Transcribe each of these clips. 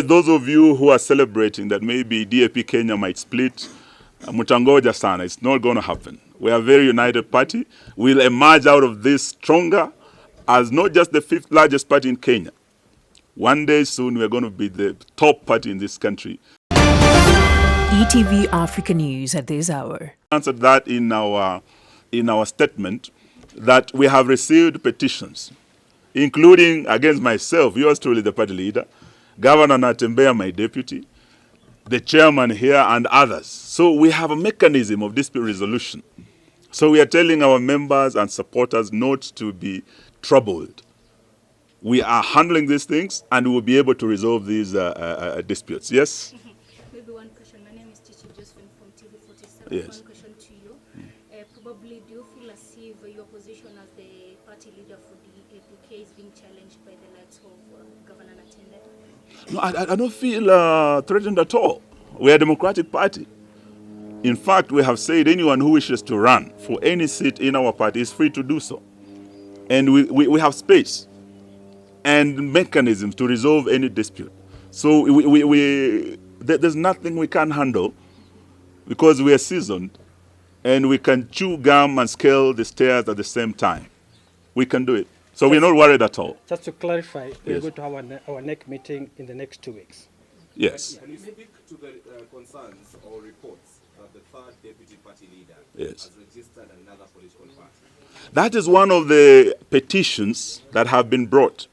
Those of you who are celebrating that maybe DAP Kenya might split, mutangoja sana, it's not going to happen. We are a very united party. We'll emerge out of this stronger as not just the 5th largest party in Kenya. One day soon we're going to be the top party in this country. ETV Africa News at this hour. Answered that in our statement that we have received petitions, including against myself, yours truly, the party leader, Governor Natembeya, my deputy, the chairman here, and others. So we have a mechanism of dispute resolution. So we are telling our members and supporters not to be troubled. We are handling these things and we will be able to resolve these disputes. Yes? Maybe one question. My name is Chichi Josephine from TV47. Yes. One question to you. Probably, do you feel as if your position as the party leader for the APK is being challenged by the likes of Governor Natembeya? No, I don't feel threatened at all. We are a democratic party. In fact, we have said anyone who wishes to run for any seat in our party is free to do so. And we have space and mechanisms to resolve any dispute. So there's nothing we can't handle because we are seasoned and we can chew gum and scale the stairs at the same time. We can do it. So we're not worried at all. Just to clarify, we're Yes. going to have our NEC meeting in the next 2 weeks. Yes. Can you speak to the concerns or reports that the 3rd deputy party leader Yes. has registered another political party? That is one of the petitions that have been brought.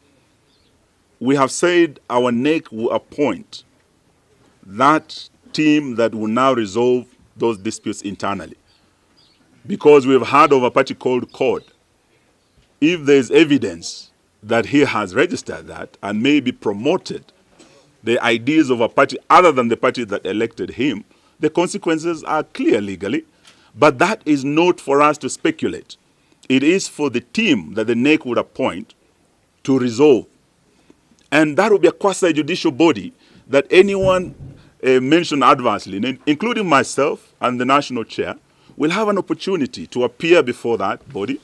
We have said our NEC will appoint that team that will now resolve those disputes internally. Because we've heard of a party called CORD. If there's evidence that he has registered that and maybe promoted the ideas of a party other than the party that elected him, the consequences are clear legally. But that is not for us to speculate. It is for the team that the NEC would appoint to resolve. And that will be a quasi-judicial body that anyone mentioned adversely, including myself and the national chair, will have an opportunity to appear before that body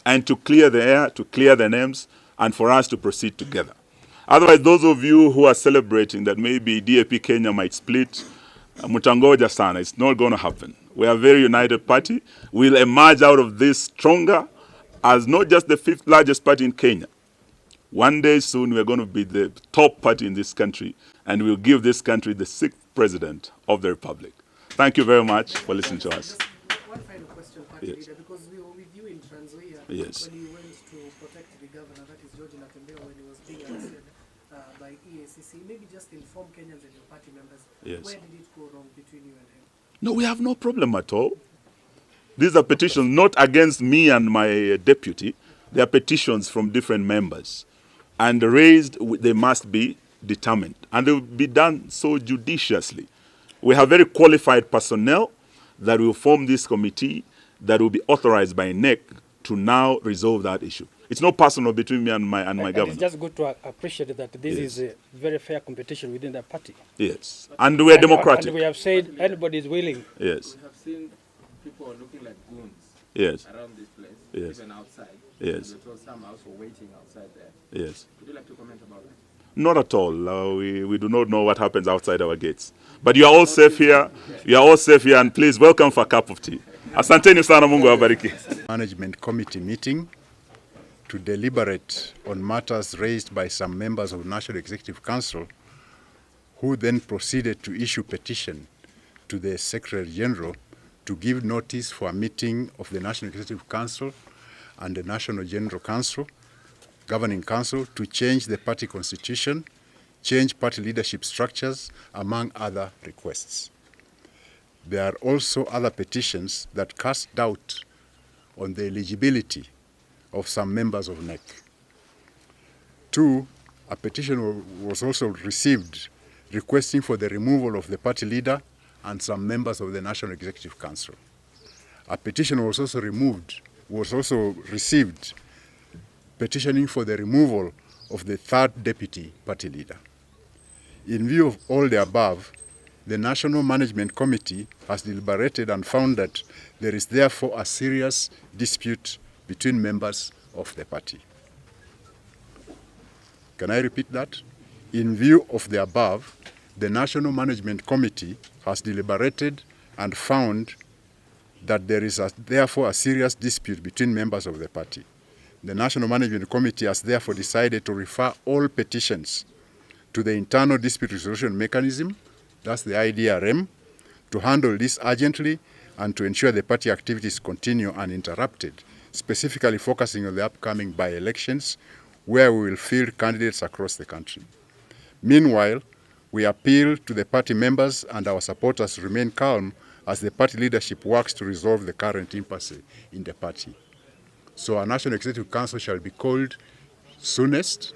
and to clear the air, to clear the names, and for us to proceed together. Otherwise, those of you who are celebrating that maybe DAP Kenya might split, mutangoja sana, it's not going to happen. We are a very united party. We'll emerge out of this stronger as not just the 5th largest party in Kenya. One day soon we're going to be the top party in this country and we'll give this country the 6th president of the republic. Thank you very much for listening to us. One final question, Party Yes. Leader, because we were with you in Tanzania Yes. when you went to protect the governor, that is George Natembeya, when he was being arrested by EACC. Maybe just inform Kenyans and your party members, Yes. where did it go wrong between you and him? No, we have no problem at all. These are petitions not against me and my deputy. They are petitions from different members. And raised, they must be determined. And they will be done so judiciously. We have very qualified personnel that will form this committee that will be authorized by NEC to now resolve that issue. It's not personal between me and my governor. It's just good to appreciate that this Yes. is a very fair competition within the party. Yes. And we are democratic. And we have said anybody is willing. Yes. We have seen people looking like goons Yes. around this place, Yes. even outside. Yes. And we saw some also waiting outside there. Yes. Would you like to comment about that? Not at all. We do not know what happens outside our gates. But you are all safe here. You are all safe here, and please welcome for a cup of tea. Asanteni sana, Mungu awabariki. Management committee meeting to deliberate on matters raised by some members of the National Executive Council, who then proceeded to issue petition to the Secretary General to give notice for a meeting of the National Executive Council and the National General Council, Governing Council, to change the party constitution, change party leadership structures, among other requests. There are also other petitions that cast doubt on the eligibility of some members of NEC. Two, a petition was also received requesting for the removal of the party leader and some members of the National Executive Council. A petition was also received petitioning for the removal of the 3rd deputy party leader. In view of all the above, the National Management Committee has deliberated and found that there is therefore a serious dispute between members of the party. Can I repeat that? In view of the above, the National Management Committee has deliberated and found that there is therefore a serious dispute between members of the party. The National Management Committee has therefore decided to refer all petitions to the Internal Dispute Resolution Mechanism, that's the IDRM, to handle this urgently and to ensure the party activities continue uninterrupted, specifically focusing on the upcoming by-elections where we will field candidates across the country. Meanwhile, we appeal to the party members and our supporters to remain calm as the party leadership works to resolve the current impasse in the party. So our National Executive Council shall be called soonest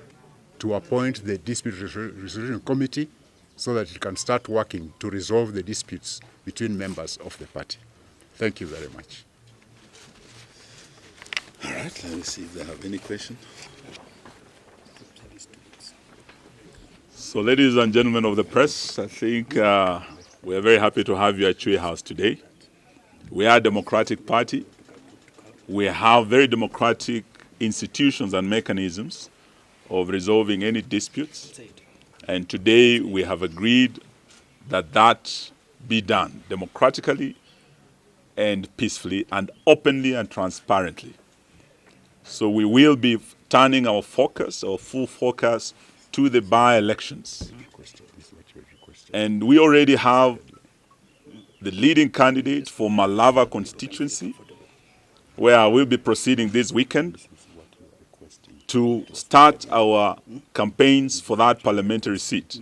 to appoint the Dispute Resolution Committee so that it can start working to resolve the disputes between members of the party. Thank you very much. All right, let me see if they have any questions. So, ladies and gentlemen of the press, I think we are very happy to have you at Chui House today. We are a democratic party. We have very democratic institutions and mechanisms of resolving any disputes. And today we have agreed that that be done democratically and peacefully and openly and transparently. So we will be turning our focus, our full focus, to the by-elections. And we already have the leading candidate for Malava constituency, where I will be proceeding this weekend to start our campaigns for that parliamentary seat.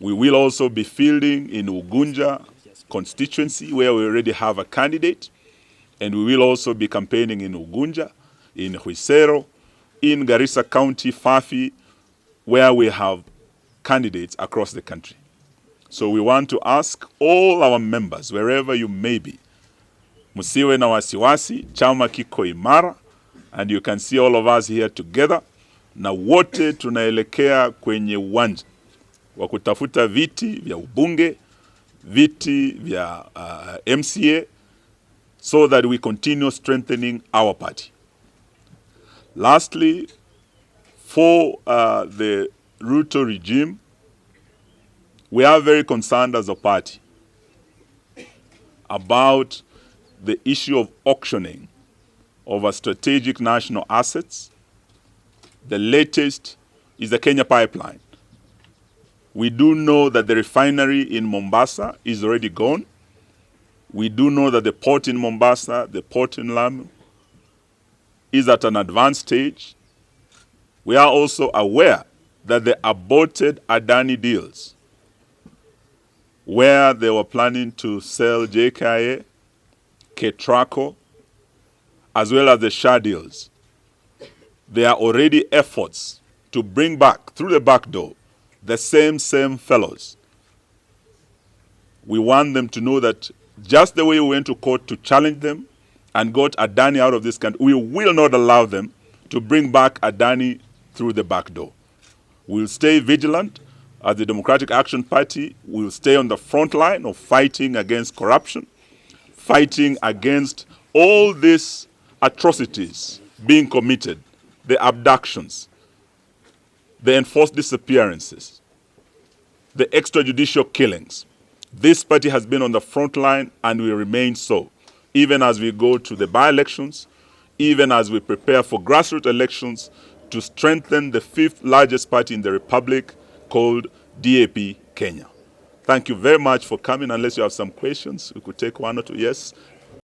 We will also be fielding in Ugunja constituency, where we already have a candidate, and we will also be campaigning in Ugunja, in Huisero, in Garissa County, Fafi, where we have candidates across the country. So we want to ask all our members, wherever you may be, musiwe na wasiwasi, chama kiko imara, and you can see all of us here together, na wote tunaelekea kwenye uwanja wa kutafuta viti vya ubunge, viti vya MCA, so that we continue strengthening our party. Lastly, for the Ruto regime, we are very concerned as a party about the issue of auctioning of our strategic national assets. The latest is the Kenya pipeline. We do know that the refinery in Mombasa is already gone. We do know that the port in Mombasa, the port in Lamu, is at an advanced stage. We are also aware that the aborted Adani deals, where they were planning to sell JKIA, Ketraco, as well as the Shah deals, there are already efforts to bring back, through the back door, the same fellows. We want them to know that just the way we went to court to challenge them and got Adani out of this country, we will not allow them to bring back Adani through the back door. We'll stay vigilant as the Democratic Action Party. We'll stay on the front line of fighting against corruption, fighting against all these atrocities being committed, the abductions, the enforced disappearances, the extrajudicial killings. This party has been on the front line and will remain so, even as we go to the by-elections, even as we prepare for grassroots elections to strengthen the fifth largest party in the Republic called DAP Kenya. Thank you very much for coming. Unless you have some questions, we could take one or two. Yes,